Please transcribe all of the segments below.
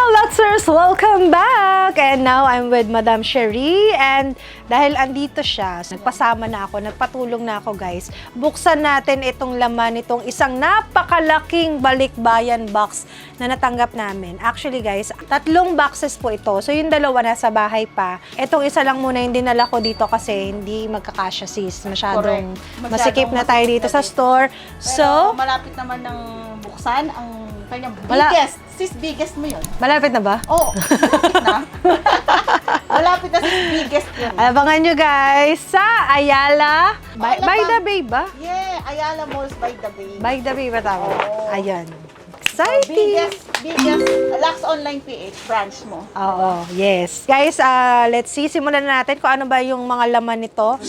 Luxers! Welcome back! And now I'm with Madam Cherie and dahil andito siya, nagpasama na ako, nagpatulong na ako guys. Buksan natin itong laman nitong isang napakalaking balikbayan box na natanggap namin. Actually guys, 3 boxes po ito. So yung dalawa nasa bahay pa. Itong isa lang muna yung dinala ko dito kasi hindi magkakasya sis. Masyadong masikip na tayo dito sa store. So, malapit naman ng buksan ang kanyang biggest. Sis, biggest mo yun. Malapit na ba? Oo, malapit na. Malapit na sis, biggest yun. Abangan nyo guys sa Ayala. By the Bay ba? Yeah, Ayala Malls by the Bay. By the Bay ba tama? Oo. Ayan. Exciting! Biggest Lux Online PH branch mo. Oo, yes. Guys, let's see. Simulan na natin kung ano ba yung mga laman nito.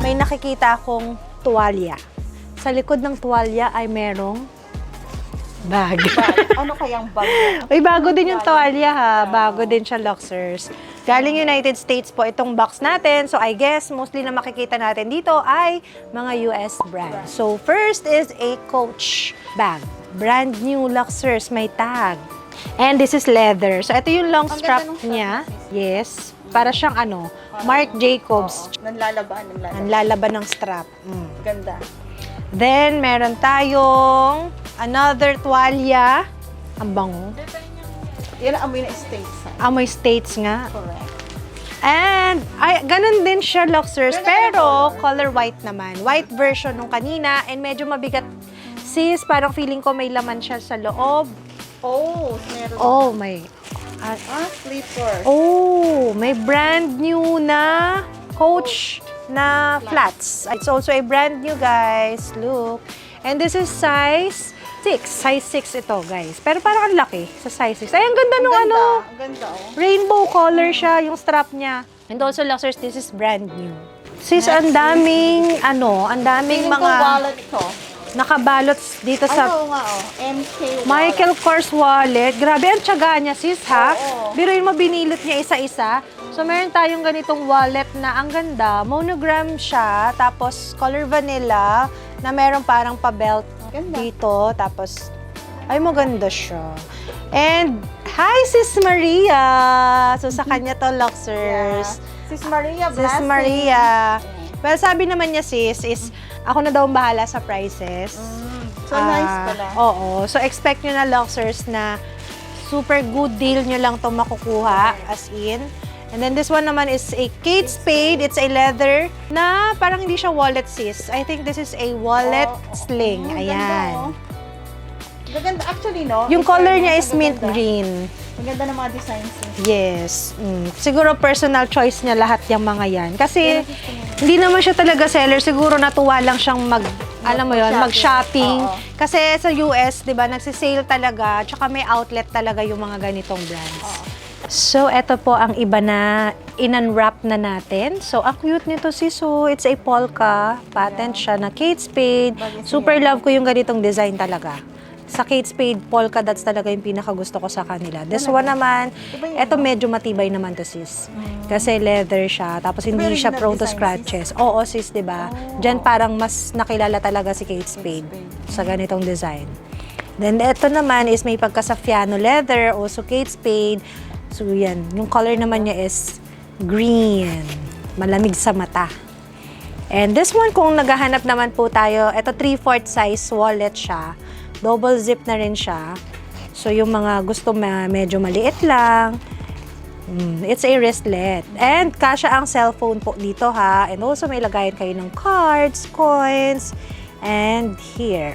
May nakikita akong tuwalya. Sa likod ng tuwalya ay merong bag. Ano kayang bag yan? Uy, bago din yung tuwalya ha. Bago din siya, Luxers. Galing United States po itong box natin. So, I guess, mostly na makikita natin dito ay mga US brand. So, first is a Coach bag. Brand new, Luxers. May tag. And this is leather. So, ito yung long strap niya. Yes. Para siyang ano, Marc Jacobs. Nanlalaban ng strap. Ganda. Then, meron tayong another tuwalya. Ang bango. Yan ang amoy na States. Amoy States nga. Correct. And, ganun din siya, Luxers. Pero, color white naman. White version nung kanina. And medyo mabigat. Sis, parang feeling ko may laman siya sa loob. Oh, meron. Oh, may... Sleeper. Oh, may brand new na Coach na flats. It's also a brand new, guys. Look. And this is size 6. Size 6 ito, guys. Pero parang ang laki sa size 6. Ay, ang ganda nung ano. Ang ganda, oh. Rainbow color siya, yung strap niya. And also, Luxers, this is brand new. Sis, ang daming, ang daming mga wallet ito. nakabalot dito sa Ano nga, oh. MK wallet. Michael Kors wallet. Grabe ang tiyaga niya, sis, ha? Oo. Biruin mo, binilot niya isa-isa. So, meron tayong ganitong wallet na ang ganda. Monogram siya, tapos color vanilla, na meron parang pa-belt dito. Tapos, ay, maganda siya. And, hi, Sis Maria! So, sa kanya to, Luxers. Yeah. Sis Maria, Sis blessing. Maria. Well, sabi naman niya, sis, is ako na daw ang bahala sa prices. So, nice pala. Oo. So, expect nyo na, Luxers, na super good deal nyo lang itong makukuha, as in. And then, this one naman is a Kate Spade. It's a leather na parang hindi siya wallet, sis. I think this is a wallet sling. Ayan. Ganda. Actually, no? Yung color niya is mint green. Ang ganda ng mga designs. Yes. Siguro personal choice niya lahat yung mga yan. Kasi hindi naman siya talaga seller. Siguro natuwa lang siyang mag-shopping. Kasi sa US, di ba, nagsisale talaga. Tsaka may outlet talaga yung mga ganitong brands. So, eto po ang iba na in-unwrap na natin. So, ang cute nito sis. So, it's a polka. Patent siya na Kate Spade. Super love ko yung ganitong design talaga. Sa Kate Spade polka, that's talaga yung pinakagusto ko sa kanila. This one naman, eto medyo matibay naman to sis. Kasi leather siya, tapos hindi siya prone to scratches. Oo sis, di ba? Diyan parang mas nakilala talaga si Kate Spade sa ganitong design. Then eto naman is may pagka-Saffiano leather, also Kate Spade. So yan, yung color naman niya is green. Malamig sa mata. And this one, kung naghahanap naman po tayo, eto 3/4 size wallet siya. Double zip na rin siya. So, yung mga gusto medyo maliit lang, it's a wristlet. And kasya ang cellphone po dito ha. And also may lagayan kayo ng cards, coins, and here,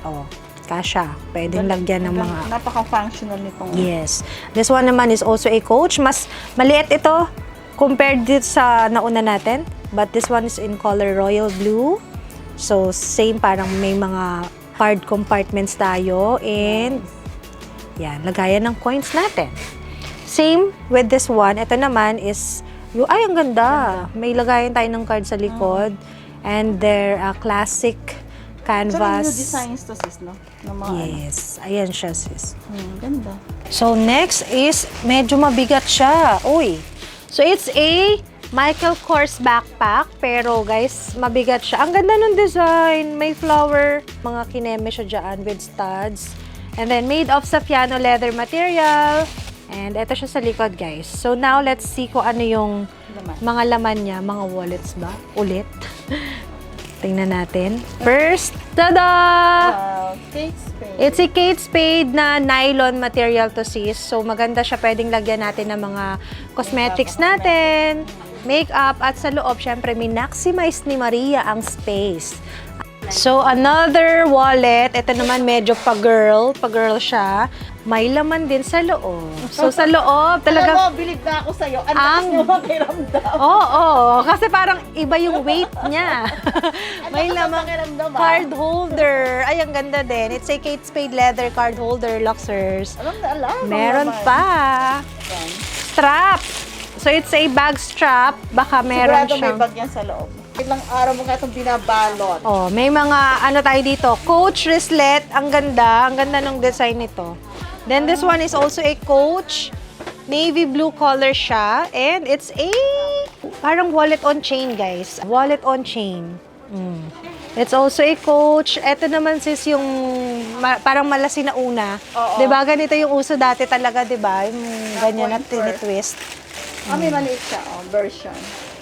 kasya. Pwedeng lagyan ng mga... Napaka-functional nitong... Yes. This one naman is also a Coach. Mas maliit ito compared dito sa nauna natin. But this one is in color royal blue. So, same, parang may mga card compartments tayo. And, yan, lagayan ng coins natin. Same with this one. Ito naman is, ay, ang ganda. May lagayan tayo ng card sa likod. And they're classic canvas. So, new designs to, sis, no? Yes. Ayan siya, sis. Ganda. So, next is, medyo mabigat siya. Uy. So, it's a Michael Kors backpack, pero guys, mabigat siya. Ang ganda ng design. May flower, mga kineme siya dyan with studs. And then, made of Saffiano leather material. And ito siya sa likod, guys. So, now, let's see kung ano yung mga laman niya. Mga wallets ba? Ulit. Tingnan natin. First, tada! Kate Spade. It's a Kate Spade na nylon material to sis. So, maganda siya. Pwedeng lagyan natin ng mga cosmetics natin, makeup, at sa loob, syempre, minmaximize ni Maria ang space. So, another wallet. Ito naman medyo pa-girl siya. May laman din sa loob. So, sa loob, talagang... Alam mo, believe na ako sa'yo. Ang lakas mo makiramdam. Oo, kasi parang iba yung weight niya. May lamang card holder. Ay, ang ganda din. It's a Kate Spade leather card holder, Luxers. Alam na alam. Meron pa. Strap. So, it's a bag strap. Baka meron Sigurado may siyang... bag yan sa loob. Ilang araw mo nga itong binabalot. Oh, may mga ano tayo dito. Coach wristlet. Ang ganda. Ang ganda ng design nito. Then, this one is also a Coach. Navy blue color siya. And it's a parang wallet on chain, guys. Wallet on chain. It's also a Coach. Ito naman sis yung parang malasi na una. Oo. Diba? Ganito yung uso dati talaga, diba? Yung ganyan na tinitwist. May maliit siya, version.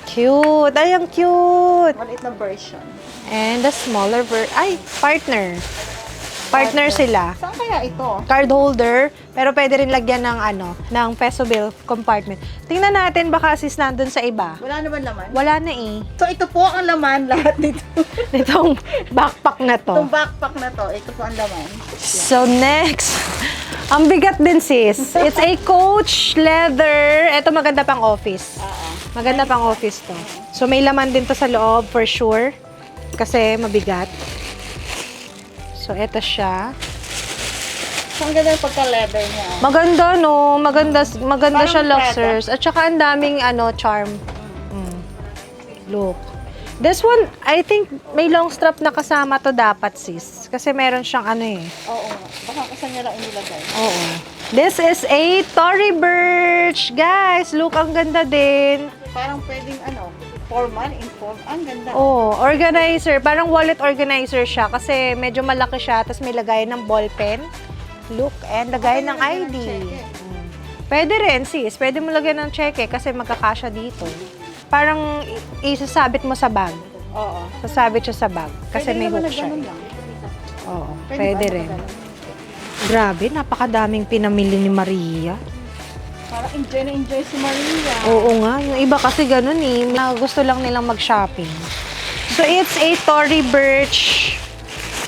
Cute. Ay, ang cute. Maliit na version. And the smaller partner. Partner sila. Saan kaya ito? Card holder, pero pwede rin lagyan ng ng peso bill compartment. Tingnan natin baka sis nandun sa iba. Wala naman laman. Wala na eh. So ito po ang laman lahat nito. Itong backpack na to. Itong backpack na to, ito po ang laman. So next, ang bigat din sis. It's a Coach leather. Ito maganda pang office. Maganda pang office to. So may laman din to sa loob for sure. Kasi mabigat. So ito siya. So, ang ganda yung pagka-leather niya. Maganda, no? Maganda Parang siya, Prada. Luxers. At saka ang daming, charm. Look. This one, I think, may long strap na kasama to dapat, sis. Kasi meron siyang Oo. Baka kasan niya lang inilagay. Oo. This is a Tory Burch. Guys, look, ang ganda din. Parang pwedeng formal, inform. Ang ganda. Oh, organizer. Parang wallet organizer siya kasi medyo malaki siya. Tapos may lagayan ng ballpen. Look, and lagayan ng ID. Pwede rin, sis. Pwede mo lagyan ng cheque kasi magkakasya dito. Parang isasabit mo sa bag. Oo. Sasabit siya sa bag. Kasi Pwede may naman hook na siya. ganun lang. Oo, Pwede pwede ba? rin. Grabe, napakadaming pinamili ni Maria. Parang enjoy na enjoy si Maria. Oo nga, yung iba kasi ganun eh. Gusto lang nilang mag-shopping. So, it's a Tory Burch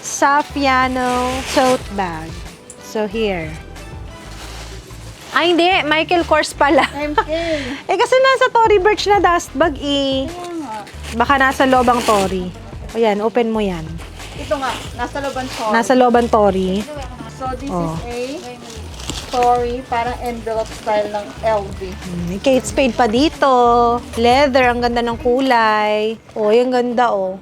Saffiano tote bag. So, here. Ay, hindi. Michael Kors pala. MK. Kasi nasa Tory Burch na dust bag eh. Kaya nga. Baka nasa loob ang Tory. O yan, open mo yan. Ito nga, nasa looban ko. Nasa loob ang Tory. So, this Oh. is a story, parang envelope style ng LV. May Kate Spade pa dito. Leather, ang ganda ng kulay. O, yung ganda oh.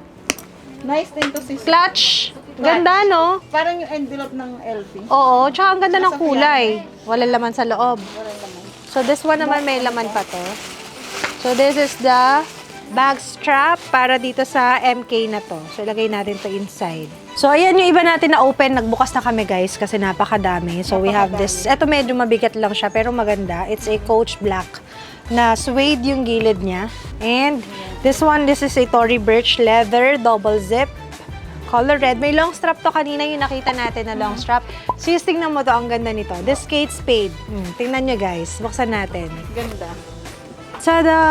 Nice din to sis. Clutch. Ganda, no? Parang yung envelope ng LV. Oo, tsaka ang ganda ng kulay. Wala laman sa loob. Wala naman. So, this one naman may laman pa to. So, this is the bag strap para dito sa MK na to. So, ilagay natin to inside. So, ayan yung iba natin na open. Nagbukas na kami, guys, kasi napakadami. So, we have this. Ito medyo mabigat lang siya, pero maganda. It's a Coach black na suede yung gilid niya. And this one, this is a Tory Burch leather, double zip. Color red. May long strap to kanina yung nakita natin na long strap. So, yung tingnan mo to, ang ganda nito. This Kate Spade. Tingnan nyo, guys. Buksan natin. Ganda. Tada!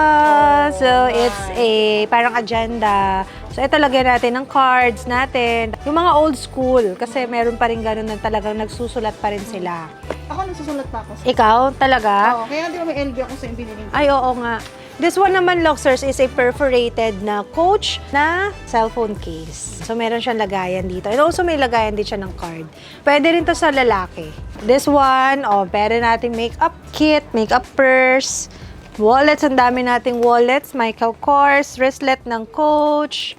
So, it's a parang agenda. So, ito lagyan natin ng cards natin. Yung mga old school, kasi meron pa rin ganun na talagang nagsusulat pa rin sila. Ako nagsusulat pa ako. Ikaw, talaga? Oo, kaya hindi ko may LV ako sa yung binili ko. Ay, oo nga. This one naman, Luxers, is a perforated na Coach na cellphone case. So, meron siyang lagayan dito. And also, may lagayan din siya ng card. Pwede rin to sa lalaki. This one, pwede nating makeup kit, makeup purse, wallets, ang dami nating wallets, Michael Kors, wristlet ng Coach.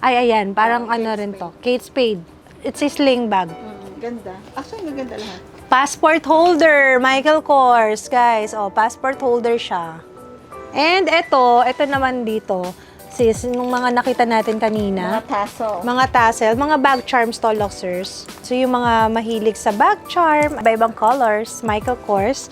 Ay, ayan, parang rin to, Kate Spade. It's a sling bag. Ganda. Actually, maganda lahat. Passport holder, Michael Kors, guys. Passport holder siya. And ito naman dito, sis, nung mga nakita natin kanina. Mga tassel. Mga bag charms to, Luxers. So, yung mga mahilig sa bag charm, iba-ibang colors, Michael Kors.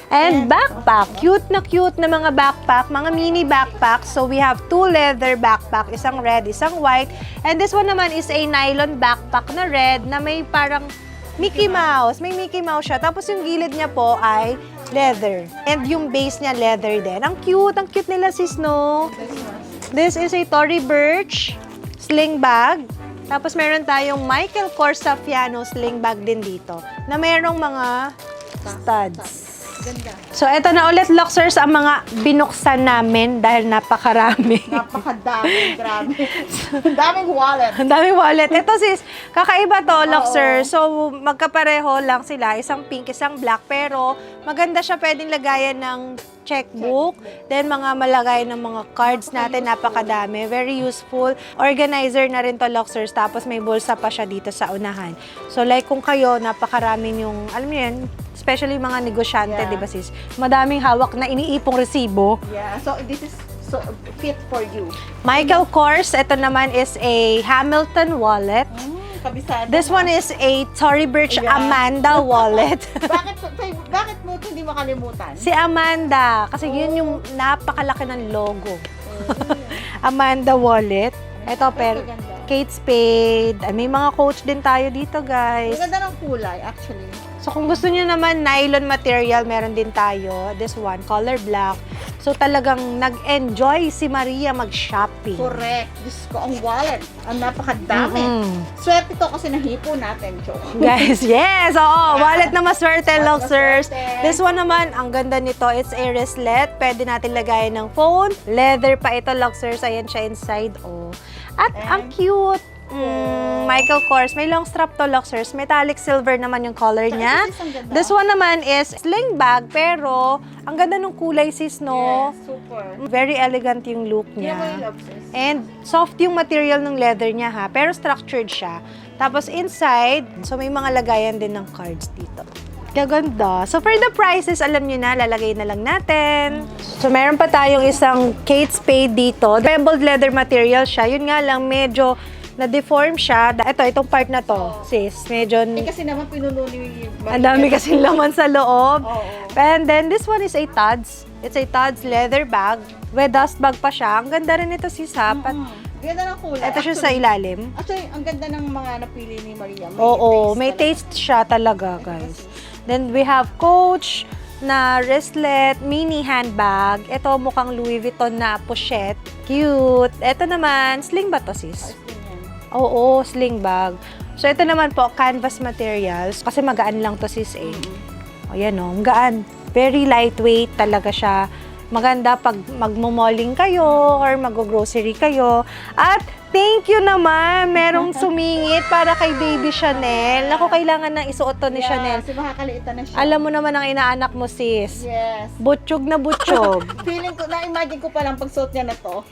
And backpack. Cute na mga backpack, mga mini backpack. So, we have 2 leather backpack, isang red, isang white. And this one naman is a nylon backpack na red na may parang Mickey Mouse. May Mickey Mouse siya. Tapos yung gilid niya po ay leather. And yung base niya leather din. Ang cute nila, sis, no? This is a Tory Burch sling bag. Tapos meron tayong Michael Kors Saffiano sling bag din dito na merong mga studs. Ganda. So, eto na ulit, Luxers, ang mga binuksan namin dahil napakarami. Napakadami, grabe. Ang daming wallet. Ang daming wallet. Ito, sis, kakaiba to, Luxers. So, magkapareho lang sila. Isang pink, isang black. Pero, maganda siya pwedeng lagayan ng checkbook. Then, mga malagayan ng mga cards natin. Napakadami. Very useful. Organizer na rin to, Luxers. Tapos, may bulsa pa siya dito sa unahan. So, like kung kayo, napakarami yung, alam niyo yan, especially mga negosyante, Yeah. di ba, sis? Madaming hawak na iniipong resibo. Yeah, so this is so fit for you. Michael Kors, ito naman is a Hamilton wallet. Kabisado. This one is a Tory Burch Yeah. Amanda wallet. bakit mo ito hindi makalimutan? Si Amanda, kasi yun yung napakalaki ng logo. Amanda wallet. Ito, Kate Spade. May mga coach din tayo dito, guys. Ang ganda ng kulay, actually. So, kung gusto niyo naman nylon material, meron din tayo. This one, color black. So, talagang nag-enjoy si Maria mag-shopping. Correct. Diyos ko, ang wallet. Ang napakadami. Swerte to kasi nahipo natin, Joke. Guys, yes! Oo, wallet na maswerte, Luxers. maswerte. This one naman, ang ganda nito, it's a wristlet. Pwede natin lagayan ng phone. Leather pa ito, Luxers. Ayan siya inside, oh. At ang cute. Michael Kors. May long strap to, Luxers. Metallic silver naman yung color niya. This one naman is sling bag, pero ang ganda ng kulay, sis, no? Yes, super. Very elegant yung look Hindi mo yung niya. love, sis. And soft yung material ng leather niya, ha? Pero structured siya. Tapos inside, so may mga lagayan din ng cards dito. Gaganda. So for the prices, alam nyo na, lalagay na lang natin. So meron pa tayong isang Kate Spade dito. Pebbled leather material siya. Yun nga lang, medyo na-deform siya. Itong part na to, sis. Medyo, Kasi naman pinuno ni ang dami kasi laman sa loob. Oo. And then, this one is a Tod's. It's a Tod's leather bag. With dust bag pa siya. Ang ganda rin ito, sis, ha? Ganda ng kulay. Ito siya sa ilalim. Actually, ang ganda ng mga napili ni Maria. May taste siya talaga, guys. Then, we have Coach na wristlet, mini handbag. Ito, mukhang Louis Vuitton na pochette. Cute. Ito naman, sling ba to, sis? Oo, sling bag. So, ito naman po, canvas materials. Kasi magaan lang to, sis, eh. Ayan, oh, gaan. Very lightweight talaga siya. Maganda pag magmo-malling kayo or mag-grocery kayo. At thank you naman. Merong sumingit para kay Baby Chanel. Naku, kailangan nang isuot to ni Chanel. Kasi makakaliitan na siya. Alam mo naman ang inaanak mo, sis. Yes. Butchog na butchog. Feeling ko, na-imagine ko palang pagsuot niya na to.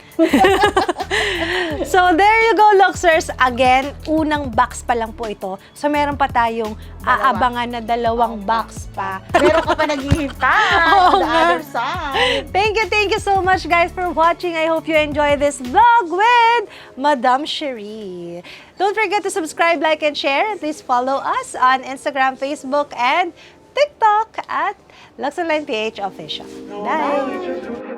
So, there you go, Luxers. Again, unang box pa lang po ito. So, meron pa tayong aabangan na dalawang box pa. Meron ka pa naghihintay on the other side. Thank you so much, guys, for watching. I hope you enjoy this vlog with Madam Cherie. Don't forget to subscribe, like, and share. And please follow us on Instagram, Facebook, and TikTok at LuxOnlinePH Official. Bye!